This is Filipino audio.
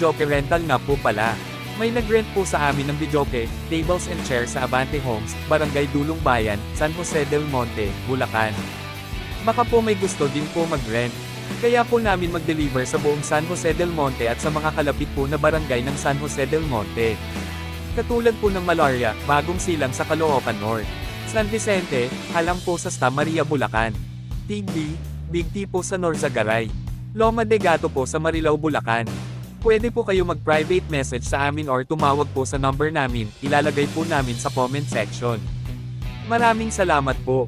videoke rental nga po pala. May nag-rent po sa amin ng videoke, tables and chairs sa Abante Homes, Barangay Dulong Bayan, San Jose del Monte, Bulacan. Baka po may gusto din po mag-rent. Kaya po namin mag-deliver sa buong San Jose del Monte at sa mga kalapit po na barangay ng San Jose del Monte. Katulad po ng Malaria, Bagong Silang sa Caloocan North. San Vicente, Halang po sa Sta Maria, Bulacan. Tigbi, Big T po sa Norzagaray. Loma de Gato po sa Marilao, Bulacan. Pwede po kayo mag-private message sa amin or tumawag po sa number namin, ilalagay po namin sa comment section. Maraming salamat po.